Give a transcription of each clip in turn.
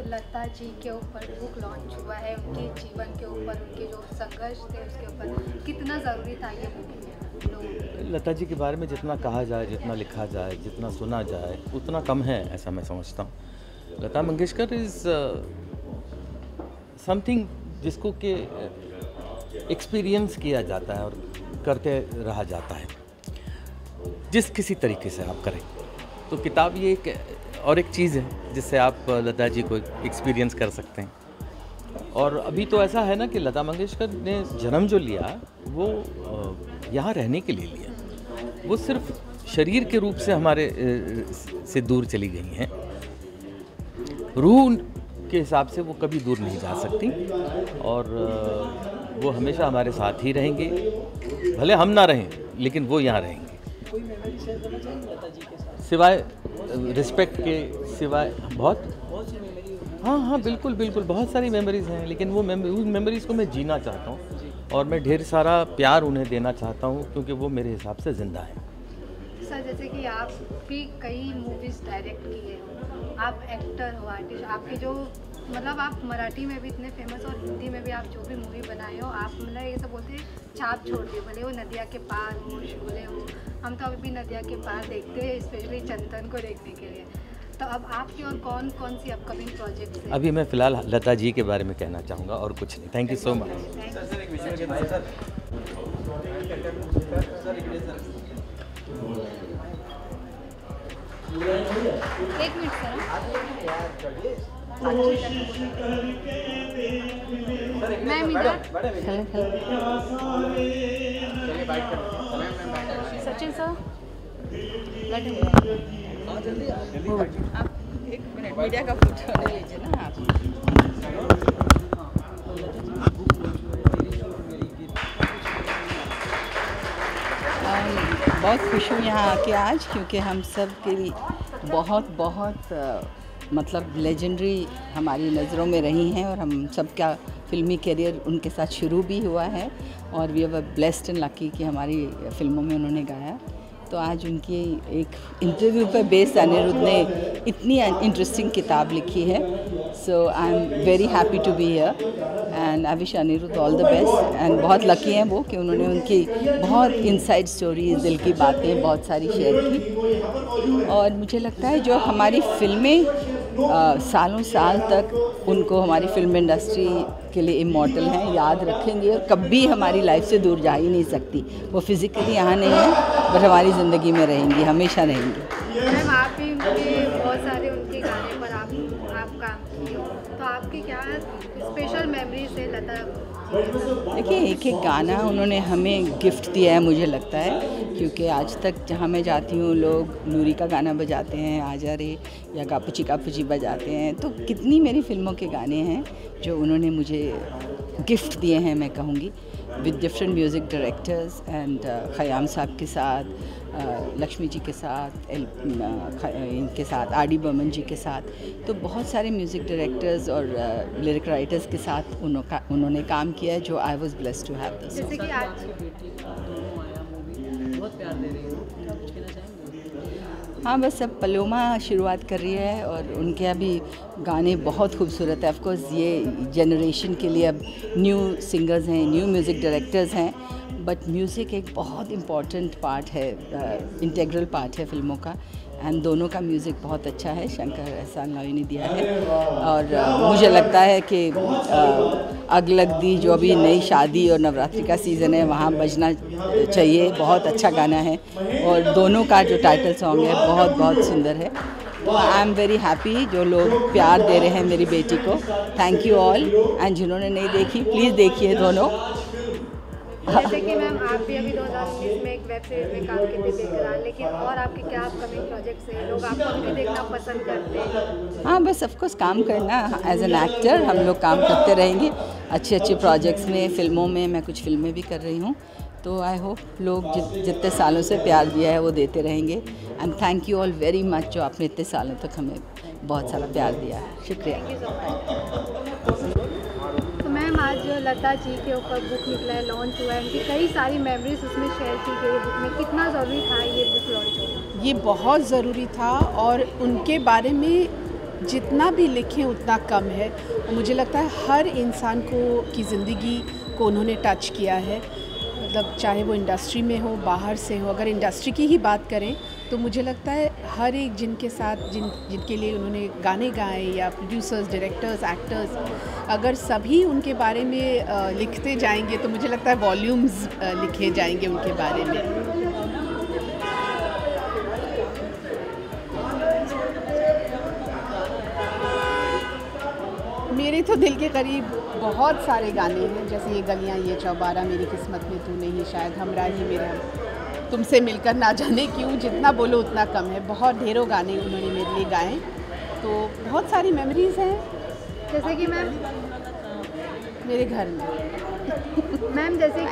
लता जी के ऊपर book launch हुआ है, उनके जीवन के ऊपर, उनके जो संघर्ष थे उसके ऊपर, कितना ज़रूरी था ये बुक लोग? लता जी के बारे में जितना कहा जाए, जितना लिखा जाए, जितना सुना जाए उतना कम है, ऐसा मैं समझता हूँ। लता मंगेशकर इज़ समथिंग जिसको कि एक्सपीरियंस किया जाता है और करते रहा जाता है, जिस किसी तरीके से आप करें। तो किताब ये एक और एक चीज़ है जिससे आप लता जी को एक्सपीरियंस कर सकते हैं। और अभी तो ऐसा है ना कि लता मंगेशकर ने जन्म जो लिया वो यहाँ रहने के लिए लिया। वो सिर्फ शरीर के रूप से हमारे से दूर चली गई हैं, रूह के हिसाब से वो कभी दूर नहीं जा सकती और वो हमेशा हमारे साथ ही रहेंगे। भले हम ना रहें लेकिन वो यहाँ रहेंगे। कोई मेमोरी शेयर करना चाहेंगे लता जी के साथ? सिवाय रिस्पेक्ट के सिवाय बहुत सी मेमोरी। हाँ बिल्कुल बिल्कुल, बहुत सारी मेमोरीज़ हैं, लेकिन वो उस मेमोरीज़ को मैं जीना चाहता हूँ और मैं ढेर सारा प्यार उन्हें देना चाहता हूँ क्योंकि वो मेरे हिसाब से ज़िंदा है। सर, जैसे कि आप भी कई मूवीज़ डायरेक्ट किए हो, आप एक्टर हो, आर्टिस्ट, आपके जो मतलब आप मराठी में भी इतने फेमस और हिंदी में भी आप जो भी मूवी बनाए हो, आप मतलब ये तो बोलते हैं छाप छोड़ दी, भले वो नदिया के पार हो, शोले हो। हम तो अभी भी नदिया के पार देखते हैं, स्पेशली चंदन को देखने के लिए। तो अब आपकी और कौन कौन सी अपकमिंग प्रोजेक्ट है? अभी मैं फ़िलहाल लता जी के बारे में कहना चाहूँगा और कुछ नहीं। Thank you so much. एक मिनट सर, मैम इधर। सचिन सर, आप एक मिनट मीडिया का फोटो ले लीजिए ना आप। बहुत खुश हूँ यहाँ आके आज, क्योंकि हम सब के लिए बहुत मतलब लेजेंडरी हमारी नज़रों में रही हैं और हम सब का फिल्मी करियर उनके साथ शुरू भी हुआ है और we are blessed and lucky कि हमारी फिल्मों में उन्होंने गाया। तो आज उनकी एक इंटरव्यू पर बेस्ड अनिरुद्ध ने इतनी इंटरेस्टिंग किताब लिखी है। So I am very happy to be here and I wish Anirudh all the best. And बहुत लकी हैं वो कि उन्होंने उनकी बहुत इनसाइड स्टोरीज, दिल की बातें बहुत सारी शेयर की। और मुझे लगता है जो हमारी फिल्में सालों साल तक उनको हमारी फिल्म इंडस्ट्री के लिए इमॉर्टल हैं, याद रखेंगे और कभी हमारी लाइफ से दूर जा ही नहीं सकती। वो फिज़िकली यहाँ नहीं है बट हमारी ज़िंदगी में रहेंगी, हमेशा रहेंगी। मैम, आप भी उनके बहुत सारे उनके गाने पर आप काम किए हो, तो आपकी क्या स्पेशल मेमोरीज है लता? देखिए, एक एक गाना उन्होंने हमें गिफ्ट दिया है मुझे लगता है, क्योंकि आज तक जहाँ मैं जाती हूँ लोग नूरी का गाना बजाते हैं, आजा रे, या कापुची कापुची बजाते हैं। तो कितनी मेरी फिल्मों के गाने हैं जो उन्होंने मुझे गिफ्ट दिए हैं, मैं कहूँगी, with different music directors and Khayyam साहब के साथ, लक्ष्मी जी के साथ, इनके साथ, आर.डी. बर्मन जी के साथ। तो बहुत सारे म्यूज़िक डायरेक्टर्स और लिरिक राइटर्स के साथ उन्होंने काम किया है, जो I was blessed to have this. जैसे कि आज बहुत प्यार दे रही हो, कुछ कहना चाहेंगे? हाँ, बस अब पलोमा शुरुआत कर रही है और उनके अभी गाने बहुत खूबसूरत है। ऑफ कोर्स ये जनरेशन के लिए अब न्यू सिंगर्स हैं, न्यू म्यूज़िक डायरेक्टर्स हैं, बट म्यूज़िक एक बहुत इम्पॉर्टेंट पार्ट है, इंटीग्रल पार्ट है फिल्मों का। एंड दोनों का म्यूज़िक बहुत अच्छा है, शंकर एहसान लॉय ने दिया है। और मुझे लगता है कि अग लग दी जो अभी नई शादी और नवरात्रि का सीज़न है वहाँ बजना चाहिए, बहुत अच्छा गाना है। और दोनों का जो टाइटल सॉन्ग है बहुत सुंदर है। आई एम वेरी हैप्पी जो लोग प्यार दे रहे हैं मेरी बेटी को। Thank you all. एंड जिन्होंने नहीं देखी प्लीज़ देखिए दोनों। जैसे कि मैम, आप भी अभी 2019 में एक वेब सीरीज में काम किए थे बेकरार, लेकिन और आपके क्या अपकमिंग प्रोजेक्ट्स हैं? लोग आपको भी देखना पसंद करते हैं? हाँ, बस ऑफकोर्स काम करना, एज एन एक्टर हम लोग काम करते रहेंगे अच्छे प्रोजेक्ट्स में, फिल्मों में। मैं कुछ फिल्में भी कर रही हूँ, तो आई होप लोग जितने सालों से प्यार दिया है वो देते रहेंगे। And thank you all very much जो आपने इतने सालों तक हमें बहुत सारा प्यार दिया है। शुक्रिया। तो मैम, आज लता जी के ऊपर बुक निकला है, लॉन्च हुआ है, उनकी कई सारी मेमोरीज उसमें शेयर की गई बुक में। कितना ज़रूरी था ये बुक लॉन्च होना? ये बहुत ज़रूरी था और उनके बारे में जितना भी लिखें उतना कम है। और मुझे लगता है हर इंसान की ज़िंदगी को उन्होंने टच किया है, मतलब चाहे वो इंडस्ट्री में हो, बाहर से हो। अगर इंडस्ट्री की ही बात करें तो मुझे लगता है हर एक जिनके साथ जिनके लिए उन्होंने गाने गाए, या प्रोड्यूसर्स, डायरेक्टर्स, एक्टर्स, अगर सभी उनके बारे में लिखते जाएंगे तो मुझे लगता है वॉल्यूम्स लिखे जाएंगे उनके बारे में। मेरे तो दिल के करीब बहुत सारे गाने हैं, जैसे ये गलियां, ये चौबारा, मेरी किस्मत में तू नहीं, शायद हमरा ही मेरे हम, तुमसे मिलकर ना जाने क्यों, जितना बोलो उतना कम है। बहुत ढेरों गाने उन्होंने मेरे लिए गाए, तो बहुत सारी मेमोरीज़ हैं। जैसे कि मैम मेरे घर में मैम जैसे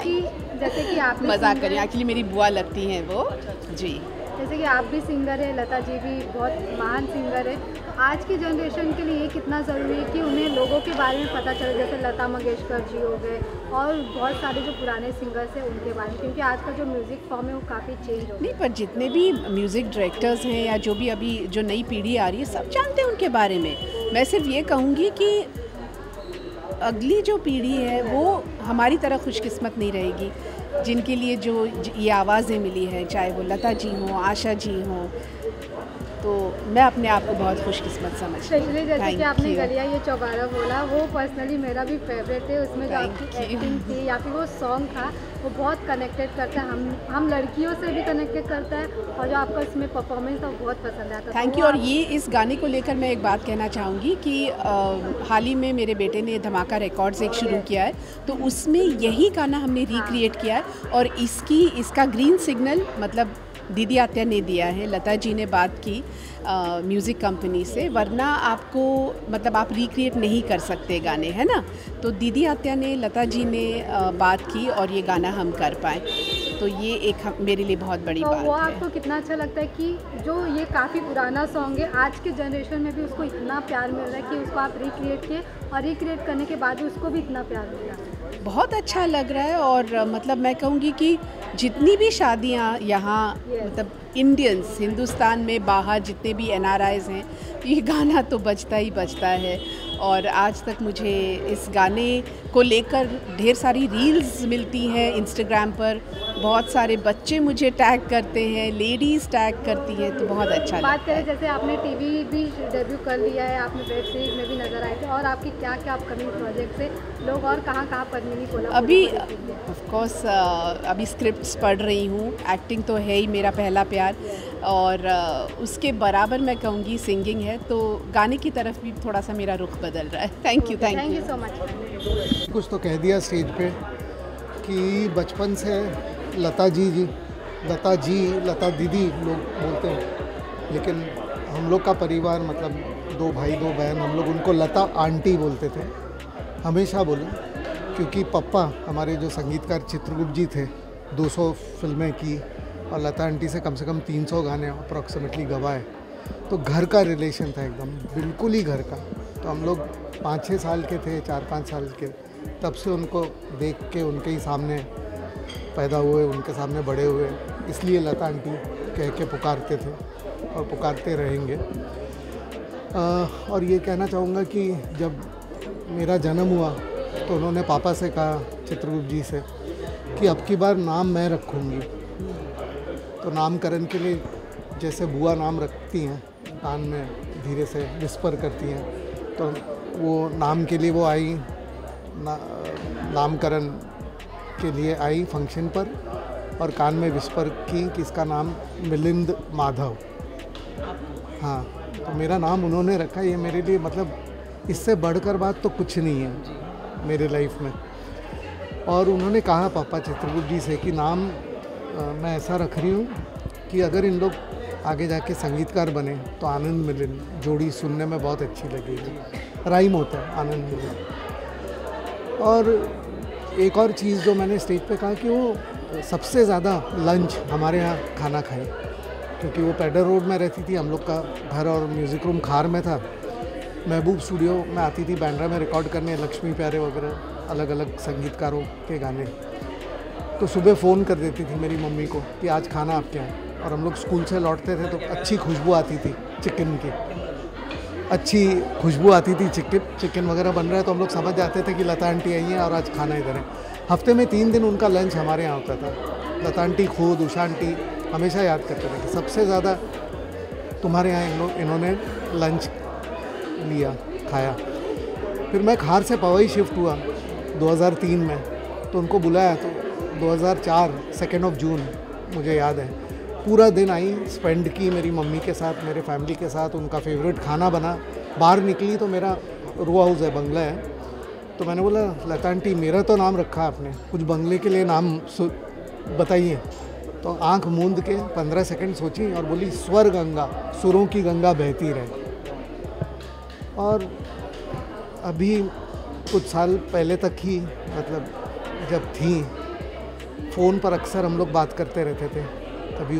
कि आप मजाक करें, एक्चुअली मेरी बुआ लगती हैं वो जी। जैसे कि आप भी सिंगर है, लता जी भी बहुत महान सिंगर है, तो आज की जनरेशन के लिए ये कितना ज़रूरी है कि उन्हें लोगों के बारे में पता चले, जैसे लता मंगेशकर जी हो गए और बहुत सारे जो पुराने सिंगर्स हैं उनके बारे में, क्योंकि आज का जो म्यूज़िक फॉर्म है वो काफ़ी चेंज हो गया। नहीं, पर जितने भी म्यूज़िक डायरेक्टर्स हैं या जो भी अभी जो नई पीढ़ी आ रही है, सब जानते हैं उनके बारे में। मैं सिर्फ ये कहूँगी कि अगली जो पीढ़ी है वो हमारी तरह खुशकिस्मत नहीं रहेगी, जिनके लिए जो ये आवाज़ें मिली है, चाहे वो लता जी हों, आशा जी हों, तो मैं अपने आप को बहुत खुशकिस्मत समझती हूँ। स्पेशली जैसे कि आपने गलियां ये चौबारा बोला, वो पर्सनली मेरा भी फेवरेट है। उसमें जो आपकी एक्टिंग थी या फिर वो सॉन्ग था वो बहुत कनेक्टेड करता है, हम लड़कियों से भी कनेक्टेड करता है, और जो आपका उसमें परफॉर्मेंस था वो बहुत पसंद आता है। Thank you. और ये इस गाने को लेकर मैं एक बात कहना चाहूँगी कि हाल ही में मेरे बेटे ने धमाका रिकॉर्ड्स एक शुरू किया है, तो उसमें यही गाना हमने रिक्रिएट किया है, और इसका ग्रीन सिग्नल मतलब दीदी आत्या ने दिया है। लता जी ने बात की म्यूज़िक कंपनी से, वरना आपको मतलब आप रिक्रिएट नहीं कर सकते गाने, है ना। तो दीदी आत्या ने, लता जी ने बात की और ये गाना हम कर पाए, तो ये एक मेरे लिए बहुत बड़ी बात है। वो आपको कितना अच्छा लगता है कि जो ये काफ़ी पुराना सॉन्ग है, आज के जनरेशन में भी उसको इतना प्यार मिल रहा है कि उसको आप रिक्रिएट किए, और रिक्रिएट करने के बाद भी उसको भी इतना प्यार मिल रहा है। बहुत अच्छा लग रहा है। और मतलब मैं कहूँगी कि जितनी भी शादियाँ यहाँ मतलब इंडियंस, हिंदुस्तान में बाहर जितने भी NRIs हैं, ये गाना तो बजता ही बजता है। और आज तक मुझे इस गाने को लेकर ढेर सारी रील्स मिलती हैं इंस्टाग्राम पर, बहुत सारे बच्चे मुझे टैग करते हैं, लेडीज़ टैग करती हैं, तो बहुत अच्छा लगता है। बात करें जैसे आपने टीवी भी डेब्यू कर लिया है, आपने वेब सीरीज में भी नजर आए थे, और आपकी क्या क्या अपकमिंग प्रोजेक्ट्स है, लोग और कहाँ पद्मिनी कोल्हापुर अभी ऑफ कोर्स अभी स्क्रिप्ट्स पढ़ रही हूँ। एक्टिंग तो है ही मेरा पहला प्यार, और उसके बराबर मैं कहूँगी सिंगिंग है, तो गाने की तरफ भी थोड़ा सा मेरा रुख बदल रहा है। Thank you so much. कुछ तो कह दिया स्टेज पे कि बचपन से लता जी, लता दीदी लोग बोलते हैं, लेकिन हम लोग का परिवार मतलब 2 भाई 2 बहन, हम लोग उनको लता आंटी बोलते थे, हमेशा बोले, क्योंकि पापा हमारे जो संगीतकार चित्रगुप्त जी थे, 200 फिल्में की, और लता आंटी से कम 300 गाने अप्रॉक्सीमेटली गवाए, तो घर का रिलेशन था एकदम, बिल्कुल ही घर का। तो हम लोग 5-6 साल के थे, 4-5 साल के, तब से उनको देख के उनके ही सामने पैदा हुए, उनके सामने बड़े हुए, इसलिए लता आंटी कह के पुकारते थे और पुकारते रहेंगे। और ये कहना चाहूँगा कि जब मेरा जन्म हुआ तो उन्होंने पापा से कहा, चित्रगुप्त जी से, कि अब की बार नाम मैं रखूँगी। तो नामकरण के लिए जैसे बुआ नाम रखती हैं, कान में धीरे से विस्पर करती हैं, तो वो नाम के लिए वो आई, नामकरण के लिए आई फंक्शन पर, और कान में विस्पर की कि इसका नाम मिलिंद माधव। हाँ, तो मेरा नाम उन्होंने रखा। ये मेरे लिए मतलब इससे बढ़कर बात तो कुछ नहीं है मेरे लाइफ में। और उन्होंने कहा पापा चित्रगुप्त जी से कि नाम मैं ऐसा रख रही हूँ कि अगर इन लोग आगे जाके संगीतकार बने तो आनंद मिलन जोड़ी सुनने में बहुत अच्छी लगेगी। राइम होता है आनंद मिलन। और एक और चीज़ जो मैंने स्टेज पे कहा कि वो सबसे ज़्यादा लंच हमारे यहाँ खाना खाए, क्योंकि वो पैडर रोड में रहती थी, हम लोग का घर और म्यूज़िक रूम खार में था। महबूब स्टूडियो में आती थी बैंड्रा में रिकॉर्ड करने, लक्ष्मी प्यारे वगैरह अलग अलग संगीतकारों के गाने। तो सुबह फ़ोन कर देती थी मेरी मम्मी को कि आज खाना आपके यहाँ, और हम लोग स्कूल से लौटते थे तो अच्छी खुशबू आती थी चिकन की। अच्छी खुशबू आती थी, चिकन वगैरह बन रहा है तो हम लोग समझ जाते थे कि लता आंटी आई हैं और आज खाना इधर है। हफ्ते में 3 दिन उनका लंच हमारे यहाँ होता था। लता आंटी खुद, उषा आंटी हमेशा याद करते थे कि सबसे ज़्यादा तुम्हारे यहाँ इन्होंने लंच लिया, खाया। फिर मैं खार से पवई शिफ्ट हुआ 2003 में, तो उनको बुलाया तो 2004 2 जून मुझे याद है, पूरा दिन आई स्पेंड की मेरी मम्मी के साथ, मेरे फैमिली के साथ। उनका फेवरेट खाना बना। बाहर निकली तो मेरा रो हाउस है, बंगला है, तो मैंने बोला लता आंटी मेरा तो नाम रखा आपने, कुछ बंगले के लिए नाम बताइए। तो आंख मूंद के 15 सेकंड सोची और बोली स्वर गंगा, सुरों की गंगा बहती रहे। और अभी कुछ साल पहले तक ही, मतलब जब थी, फ़ोन पर अक्सर हम लोग बात करते रहते थे। तभी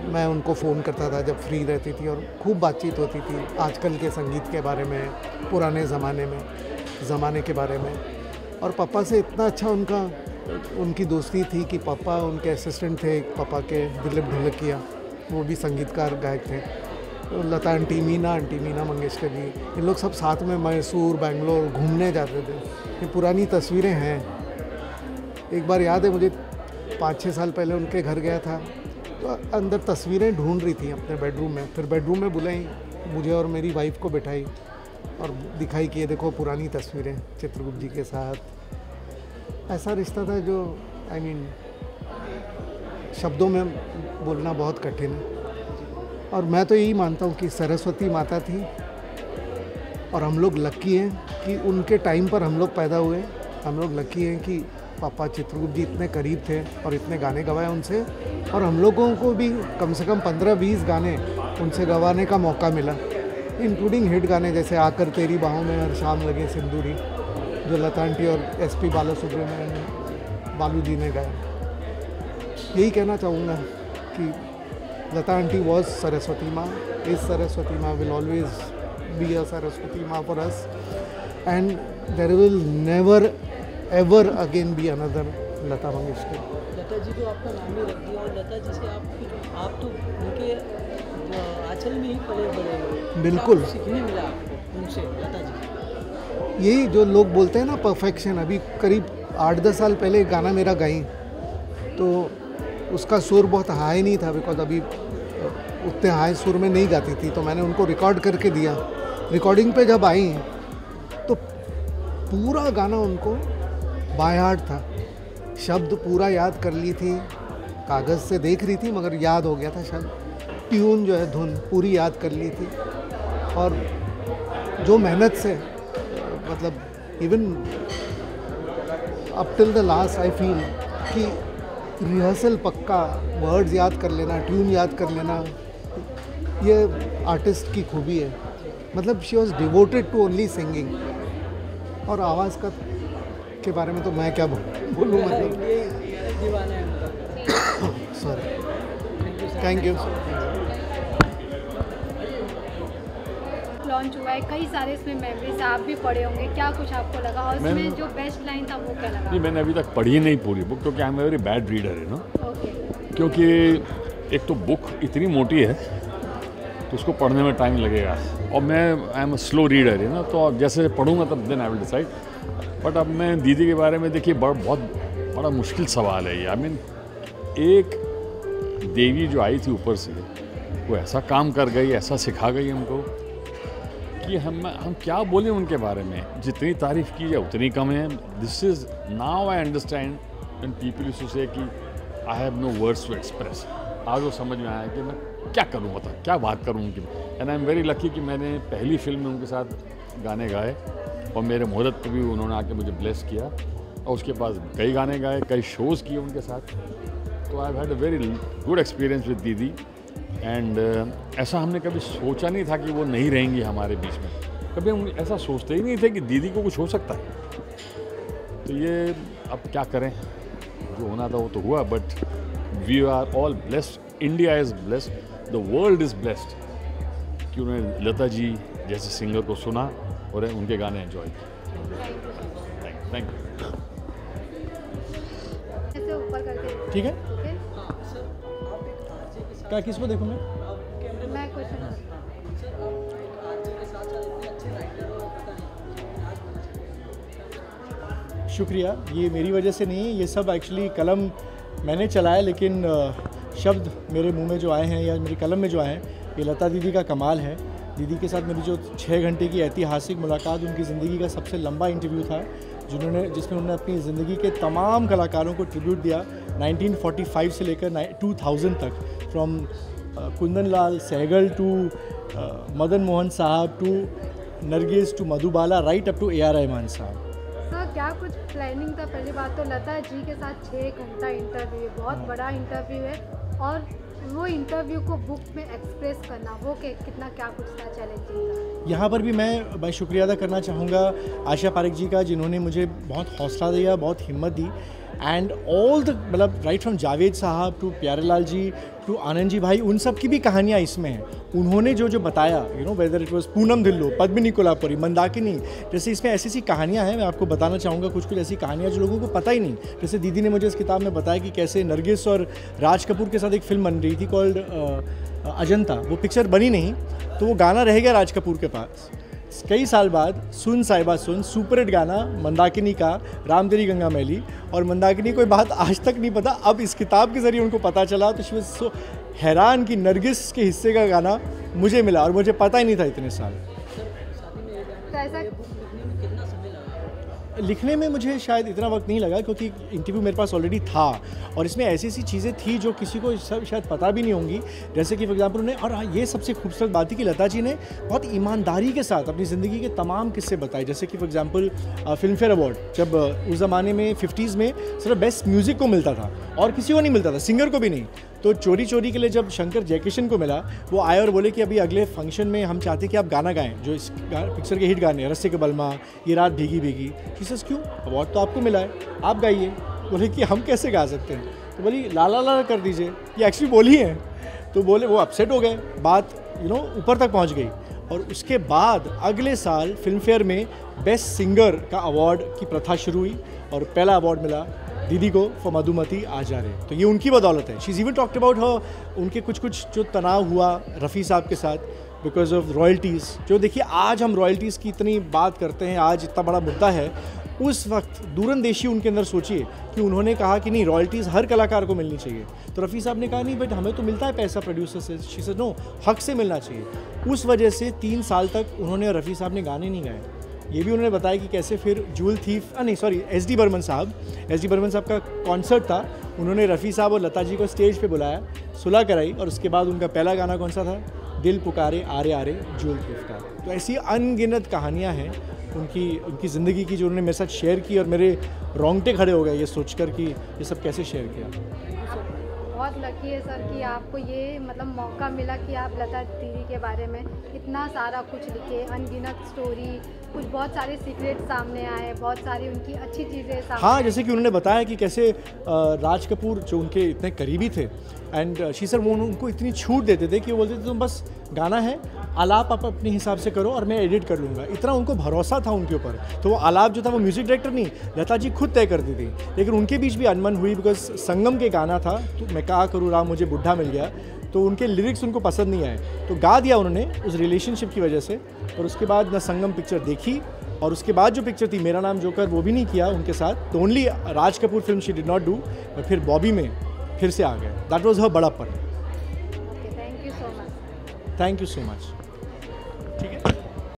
मैं उनको फ़ोन करता था जब फ्री रहती थी और खूब बातचीत होती थी आजकल के संगीत के बारे में, पुराने ज़माने के बारे में। और पापा से इतना अच्छा उनकी दोस्ती थी कि पापा उनके असिस्टेंट थे, पापा के दिलीप ढोलकिया, वो भी संगीतकार गायक थे। तो लता आंटी, मीना मंगेशकर जी, इन लोग सब साथ में मैसूर, बेंगलोर घूमने जाते थे। ये पुरानी तस्वीरें हैं। एक बार याद है मुझे, 5-6 साल पहले उनके घर गया था तो अंदर तस्वीरें ढूंढ रही थी अपने बेडरूम में। फिर बेडरूम में बुलाई, मुझे और मेरी वाइफ को बिठाई और दिखाई कि ये देखो पुरानी तस्वीरें चित्रगुप्त जी के साथ। ऐसा रिश्ता था जो शब्दों में बोलना बहुत कठिन है। और मैं तो यही मानता हूँ कि सरस्वती माता थी और हम लोग लकी हैं कि उनके टाइम पर हम लोग पैदा हुए। हम लोग लकी हैं कि पापा चित्रगुप्त जी इतने करीब थे और इतने गाने गवाए उनसे, और हम लोगों को भी कम से कम 15-20 गाने उनसे गवाने का मौका मिला, इंक्लूडिंग हिट गाने जैसे आकर तेरी बाहों में हर शाम लगे सिंदूरी, जो लता आंटी और SP बालासुब्रमण्यम बालू जी ने गाया। यही कहना चाहूँगा कि लता आंटी वॉज सरस्वती माँ, इज सरस्वती माँ, will always be a Saraswati माँ for us, and there will never ever again be another Lata Mangeshkar. Lata ji को आपका नाम ही रख दिया और लता जी से आप तो उनके आंचल में ही पले बड़े हुए। बिल्कुल सीखने मिला आपको उनसे, लता जी। यही जो लोग बोलते हैं ना परफेक्शन। अभी करीब 8-10 साल पहले गाना मेरा गाई तो उसका सुर बहुत हाई नहीं था, बिकॉज अभी उतने हाई सुर में नहीं गाती थी। तो मैंने उनको रिकॉर्ड करके दिया। रिकॉर्डिंग पे जब आई तो पूरा गाना उनको बाय हार्ट था, शब्द पूरा याद कर ली थी, कागज़ से देख रही थी मगर याद हो गया था शब्द, ट्यून जो है धुन पूरी याद कर ली थी। और जो मेहनत से, मतलब even up till the last I feel कि रिहर्सल पक्का, वर्ड्स याद कर लेना, ट्यून याद कर लेना, ये आर्टिस्ट की खूबी है। मतलब she was devoted to only singing. और आवाज़ का के बारे में तो मैं क्या बोलूँ, मतलब दीवाना है। Sorry, thank you. लॉन्च हुआ है, कई सारे इसमें मेमोरीज आप भी पढ़े होंगे, क्या कुछ आपको लगा और इसमें जो बेस्ट लाइन था वो क्या लगा? नहीं, मैंने अभी तक पढ़ी नहीं पूरी बुक, क्योंकि आई एम वेरी बैड रीडर है ना। ओके। क्योंकि एक तो बुक इतनी मोटी है तो उसको पढ़ने में टाइम लगेगा, और मैं I am a slow reader है ना, तो अब जैसे पढ़ूंगा तब then I will decide. But अब मैं दीदी के बारे में देखिए, बहुत बड़ा मुश्किल सवाल है ये। आई मीन, एक देवी जो आई थी ऊपर से, वो ऐसा काम कर गई, ऐसा सिखा गई हमको कि हम क्या बोलें उनके बारे में। जितनी तारीफ़ की जाए उतनी कम है। This is now I understand when people used to say कि I have no words to express. आज वो समझ में आया कि मैं क्या करूँ, बता क्या बात करूँ उनकी। And I am very lucky कि मैंने पहली फिल्म में उनके साथ गाने गाए और मेरे मुहूर्त पे भी उन्होंने आके मुझे ब्लेस किया, और उसके बाद कई गाने गाए, कई शोज़ किए उनके साथ। तो I had a very good experience with दीदी। एंड ऐसा हमने कभी सोचा नहीं था कि वो नहीं रहेंगी हमारे बीच में। कभी हम ऐसा सोचते ही नहीं थे कि दीदी को कुछ हो सकता है। तो ये अब क्या करें, जो होना था वो तो हुआ। But we are all blessed, India is blessed, the world is blessed कि उन्होंने लता जी जैसे सिंगर को सुना और उनके गाने एंजॉय किए। Thank you. ऐसे ऊपर करके ठीक है, ओके। क्या किसको देखूँ मैं? मैं क्वेश्चन साथ साथ इतने अच्छे राइटर हो, पता नहीं आज बनाना। शुक्रिया, ये मेरी वजह से नहीं है, ये सब एक्चुअली कलम मैंने चलाया, लेकिन शब्द मेरे मुंह में जो आए हैं या मेरी कलम में जो आए हैं, ये लता दीदी का कमाल है। दीदी के साथ मेरी जो 6 घंटे की ऐतिहासिक मुलाकात, उनकी ज़िंदगी का सबसे लंबा इंटरव्यू था, जिसमें उन्होंने अपनी ज़िंदगी के तमाम कलाकारों को ट्रिब्यूट दिया 1945 से लेकर 2000 तक, from Kundan Lal Saigal to Madan Mohan sahab to Nargis to Madhubala, right up to AR Rahman sahab. Sir क्या कुछ प्लानिंग था? पहली बात तो लता जी के साथ 6 घंटा इंटरव्यू है, बहुत बड़ा इंटरव्यू है, और वो इंटरव्यू को बुक में एक्सप्रेस करना, वो कितना क्या कुछ था, चैलेंजिंग था? यहाँ पर भी मैं शुक्रिया अदा करना चाहूँगा आशा पारेख जी का, जिन्होंने मुझे बहुत हौसला दिया, बहुत हिम्मत दी, एंड ऑल द मतलब राइट फ्रॉम जावेद साहब to Pyarelal ji to Anand ji भाई, उन सब की भी कहानियाँ इसमें हैं। उन्होंने जो बताया, whether it was Poonam Dhillon, Padmini Kolhapuri, Mandakini, जैसे इसमें ऐसी ऐसी कहानियाँ हैं। मैं आपको बताना चाहूँगा कुछ ऐसी कहानियाँ जो लोगों को पता ही नहीं। जैसे दीदी ने मुझे इस किताब में बताया कि कैसे नरगिस और राज कपूर के साथ एक फिल्म बन रही थी कॉल्ड अजंता, वो पिक्चर बनी नहीं, तो वो गाना रह गया राज कपूर के पास। कई साल बाद सुन साहिबा सुन, सुपरहिट गाना मंदाकिनी का, राम तेरी गंगा मैली, और मंदाकिनी कोई बात आज तक नहीं पता, अब इस किताब के ज़रिए उनको पता चला, तो शी वाज सो हैरान कि नरगिस के हिस्से का गाना मुझे मिला और मुझे पता ही नहीं था इतने साल। लिखने में मुझे शायद इतना वक्त नहीं लगा, क्योंकि इंटरव्यू मेरे पास ऑलरेडी था, और इसमें ऐसी ऐसी चीज़ें थी जो किसी को शायद पता भी नहीं होंगी। जैसे कि फॉर एग्जांपल उन्हें, और ये सबसे खूबसूरत बात थी कि लता जी ने बहुत ईमानदारी के साथ अपनी ज़िंदगी के तमाम किस्से बताए। जैसे कि for example film fair award, जब उस ज़माने में 50s में सिर्फ बेस्ट म्यूज़िक को मिलता था और किसी को नहीं मिलता था, सिंगर को भी नहीं, तो चोरी चोरी के लिए जब शंकर जयकिशन को मिला, वो आए और बोले कि अभी अगले फंक्शन में हम चाहते कि आप गाना गाएं, जो इस पिक्चर के हिट गाने, रस्से के बलमा, ये रात भीगी भीगी। किस क्यों, अवार्ड तो आपको मिला है, आप गाइए। बोले कि हम कैसे गा सकते हैं, तो बोली ला ला ला कर दीजिए, ये एक्चुअली बोली है। तो बोले वो अपसेट हो गए, बात ऊपर तक पहुंच गई, और उसके बाद अगले साल फिल्म फेयर में बेस्ट सिंगर का अवार्ड की प्रथा शुरू हुई, और पहला अवार्ड मिला दीदी को फॉर मधुमती आजारे। तो ये उनकी बदौलत है। She is even talked about her, उनके कुछ जो तनाव हुआ रफ़ी साहब के साथ बिकॉज ऑफ रॉयल्टीज़। जो देखिए आज हम रॉयल्टीज़ की इतनी बात करते हैं, आज इतना बड़ा मुद्दा है, उस वक्त दूरंदेशी उनके अंदर सोचिए कि उन्होंने कहा कि नहीं, रॉयल्टीज़ हर कलाकार को मिलनी चाहिए। तो रफ़ी साहब ने कहा नहीं बट हमें तो मिलता है पैसा प्रोड्यूसर से। शी सेड नो, हक से मिलना चाहिए। उस वजह से 3 साल तक उन्होंने और रफ़ी साहब ने गाने नहीं गाए। ये भी उन्होंने बताया कि कैसे फिर जूल थीफ, नहीं सॉरी, एस डी बर्मन साहब का कॉन्सर्ट था, उन्होंने रफ़ी साहब और लता जी को स्टेज पे बुलाया, सुलह कराई, और उसके बाद उनका पहला गाना कौन सा था, दिल पुकारे आरे आरे जूल थीफ का। तो ऐसी अनगिनत कहानियाँ हैं उनकी ज़िंदगी की, जो उन्होंने मेरे साथ शेयर की, और मेरे रोंगटे खड़े हो गए ये सोचकर कि ये सब कैसे शेयर किया। बहुत लकी है सर कि आपको ये मौका मिला कि आप लता दीदी के बारे में इतना सारा कुछ लिखे, अनगिनत स्टोरी, कुछ बहुत सारे सीक्रेट सामने आए, बहुत सारी उनकी अच्छी चीज़ें सामने। हाँ, जैसे कि उन्होंने बताया कि कैसे राज कपूर जो उनके इतने करीबी थे, एंड शी सर वो उनको इतनी छूट देते थे कि वो बोलते थे तुम बस गाना है, आलाप आप अपने हिसाब से करो और मैं एडिट कर लूँगा। इतना उनको भरोसा था उनके ऊपर। तो वो आलाप जो था वो म्यूज़िक डायरेक्टर नहीं, लता जी खुद तय करती थी। लेकिन उनके बीच भी अनबन हुई, बिकॉज संगम के गाना था, तो मैं क्या करूँ राम मुझे बुढ़ा मिल गया, तो उनके लिरिक्स उनको पसंद नहीं आए, तो गा दिया उन्होंने उस रिलेशनशिप की वजह से। और उसके बाद न संगम पिक्चर देखी, और उसके बाद जो पिक्चर थी मेरा नाम जोकर, वो भी नहीं किया उनके साथ। तो only Raj Kapoor film she did not do, और फिर बॉबी में फिर से आ गए। दैट वॉज हर बड़ापन। Thank you so much. Thank you so much. ठीक है।